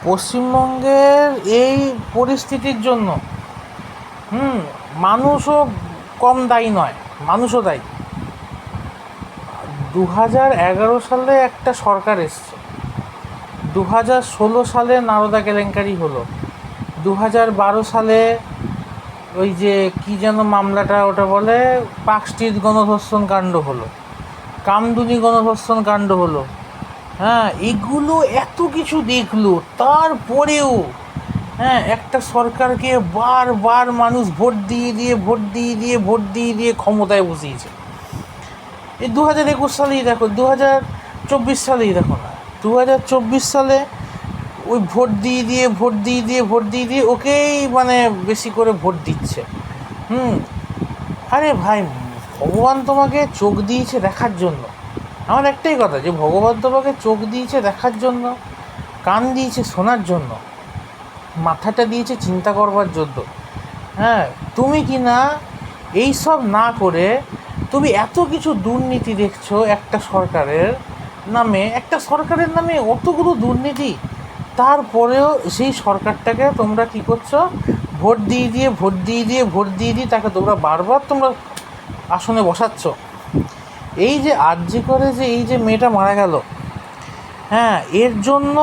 পশ্চিমবঙ্গের এই পরিস্থিতির জন্য মানুষও কম দায়ী নয়, মানুষও দায়ী। 2011 সালে একটা সরকার এসছে, 2016 সালে নারদা কেলেঙ্কারি হলো, 2012 সালে ওই যে কি যেন মামলাটা ওটা বলে পার্কস্ট্রিট গণধর্ষণ কাণ্ড হলো, কামদুনি গণধর্ষণ কাণ্ড হলো। এগুলো এত কিছু দেখলো, তারপরেও একটা সরকারকে বারবার মানুষ ভোট দিয়ে ক্ষমতায় বসিয়েছে। এই 2021 সালেই দেখো, 2024 সালেই দেখো না, 2024 সালে ওই ভোট দিয়ে ওকেই মানে বেশি করে ভোট দিচ্ছে। আরে ভাই, ভগবান তোমাকে চোখ দিয়েছে দেখার জন্য। আমার একটাই কথা, যে ভগবান তোমাকে চোখ দিয়েছে দেখার জন্য, কান দিয়েছে শোনার জন্য, মাথাটা দিয়েছে চিন্তা করবার জন্য। তুমি কি না এই সব না করে তুমি এত কিছু দুর্নীতি দেখছো একটা সরকারের নামে অতগুলো দুর্নীতি, তারপরেও সেই সরকারটাকে তোমরা কি করছো, ভোট দিয়ে তাকে তোমরা বারবার তোমরা আসনে বসাচ্ছ। এই যে আরজি করে যে এই যে মেয়েটা মারা গেল, এর জন্য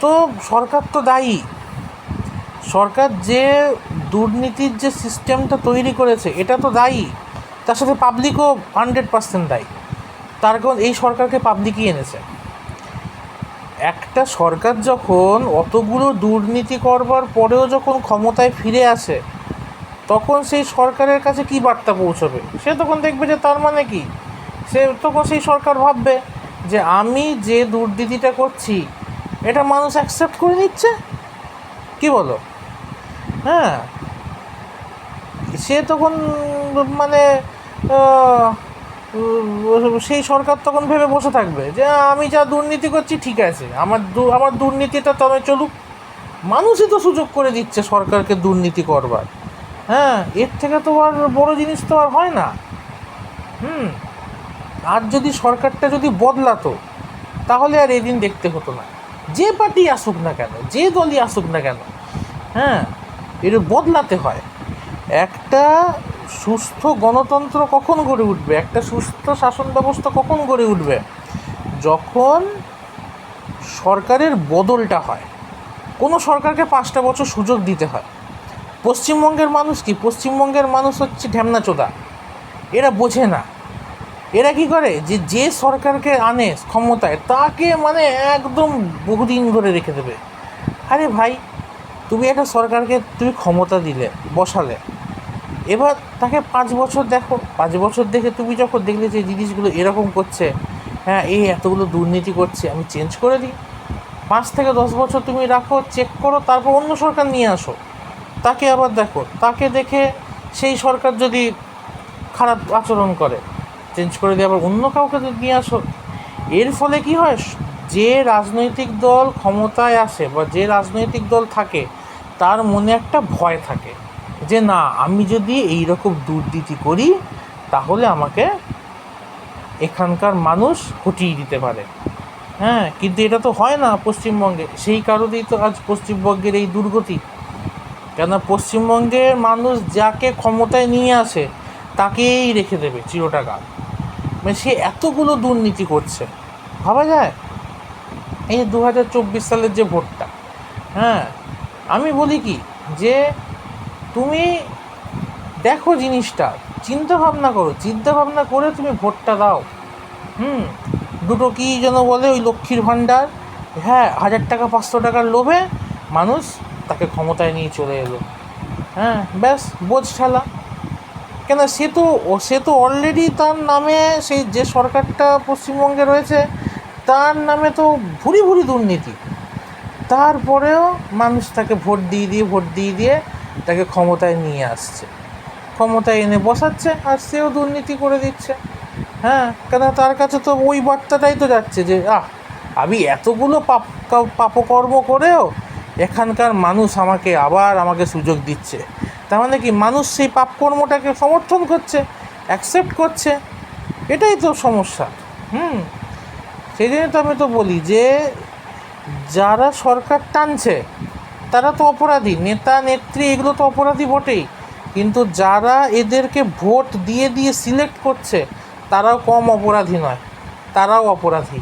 তো সরকার তো দায়ী। সরকার যে দুর্নীতির যে সিস্টেমটা তৈরি করেছে এটা তো দায়ী, তার সাথে পাবলিকও 100% দায়ী। তার কারণ এই সরকারকে পাবলিকই এনেছে। একটা সরকার যখন অতগুলো দুর্নীতি করবার পরেও যখন ক্ষমতায় ফিরে আসে, তখন সেই সরকারের কাছে কি বার্তা পৌঁছবে? সে তখন দেখবে যে তার মানে কি, তখন সেই সরকার ভাববে যে আমি যে দুর্নীতিটা করছি এটা মানুষ অ্যাকসেপ্ট করে নিচ্ছে। কি বলো? সে তখন মানে সেই সরকার তখন ভেবে বসে থাকবে যে আমি যা দুর্নীতি করছি ঠিক আছে, আমার দুর্নীতিটা তবে চলুক। মানুষই তো সুযোগ করে দিচ্ছে সরকারকে দুর্নীতি করবার। এর থেকে তো আর বড় জিনিস তো আর হয় না। আর যদি সরকারটা যদি বদলাতো, তাহলে আর এদিন দেখতে হতো না। যে পার্টি আসুক না কেন, যে দলই আসুক না কেন, এটা বদলাতে হয়। একটা সুস্থ গণতন্ত্র কখন গড়ে উঠবে, একটা সুস্থ শাসন ব্যবস্থা কখন গড়ে উঠবে? যখন সরকারের বদলটা হয়। কোনো সরকারকে 5টা বছর সুযোগ দিতে হয়। পশ্চিমবঙ্গের মানুষ কি? পশ্চিমবঙ্গের মানুষ হচ্ছে ঢ্যামনাচোদা, এরা বোঝে না। এরা কি করে, যে সরকারকে আনে ক্ষমতায় তাকে মানে একদম বহুদিন ধরে রেখে দেবে। আরে ভাই, তুমি একটা সরকারকে তুমি ক্ষমতা দিলে, বসালে, এবার তাকে 5 বছর দেখো, 5 বছর দেখে তুমি যখন দেখলে যে জিনিসগুলো এরকম করছে, এই এতগুলো দুর্নীতি করছে, আমি চেঞ্জ করে দিই। 5 থেকে 10 বছর তুমি রাখো, চেক করো, তারপর অন্য সরকার নিয়ে আসো। তাকে আবার দেখো, তাকে দেখে সেই সরকার যদি খারাপ আচরণ করে, চেঞ্জ করে দিয়ে আবার অন্য কাউকে নিয়ে আসো। এর ফলে কি হয়, যে রাজনৈতিক দল ক্ষমতায় আসে বা যে রাজনৈতিক দল থাকে, তার মনে একটা ভয় থাকে যে না, আমি যদি এই রকম দুর্নীতি করি তাহলে আমাকে এখানকার মানুষ হটিয়ে দিতে পারে। কিন্তু এটা তো হয় না পশ্চিমবঙ্গে। সেই কারণেই তো আজ পশ্চিমবঙ্গের এই দুর্গতি। কেন, পশ্চিমবঙ্গের মানুষ যাকে ক্ষমতায় নিয়ে আসে তাকেই রেখে দেবে চিরটাকাল। মানে সে এতগুলো দুর্নীতি করছে, ভাবা যায়? এই 2024 সালের যে ভোটটা, আমি বলি কি, যে তুমি দেখো জিনিসটা, চিন্তা ভাবনা করে তুমি ভোটটা দাও। দুটো কি যেন বলে, ওই লক্ষ্মীর ভাণ্ডার, 1000 টাকা 500 টাকার লোভে মানুষ তাকে ক্ষমতায় নিয়ে চলে এলো। ব্যাস, বোঝ ঠেলা। কেন, সে তো অলরেডি তার নামে, সেই যে সরকারটা পশ্চিমবঙ্গে রয়েছে তার নামে তো ভুরি ভুরি দুর্নীতি। তারপরেও মানুষ তাকে ভোট দিয়ে তাকে ক্ষমতায় নিয়ে আসছে, ক্ষমতায় এনে বসাচ্ছে, আর সেও দুর্নীতি করে দিচ্ছে। কেন, তার কাছে তো ওই বার্তাটাই তো যাচ্ছে যে আমি এতগুলো পাপকর্ম করেও এখানকার মানুষ আমাকে সুযোগ দিচ্ছে। তার মানে কি, মানুষ সেই পাপকর্মটাকে সমর্থন করছে, অ্যাকসেপ্ট করছে। এটাই তো সমস্যা। সেই জন্য তো আমি তো বলি যে যারা সরকার টানছে তারা তো অপরাধী, নেতা নেত্রী এগুলো তো অপরাধী বটেই, কিন্তু যারা এদেরকে ভোট দিয়ে দিয়ে সিলেক্ট করছে তারাও কম অপরাধী নয়, তারাও অপরাধী।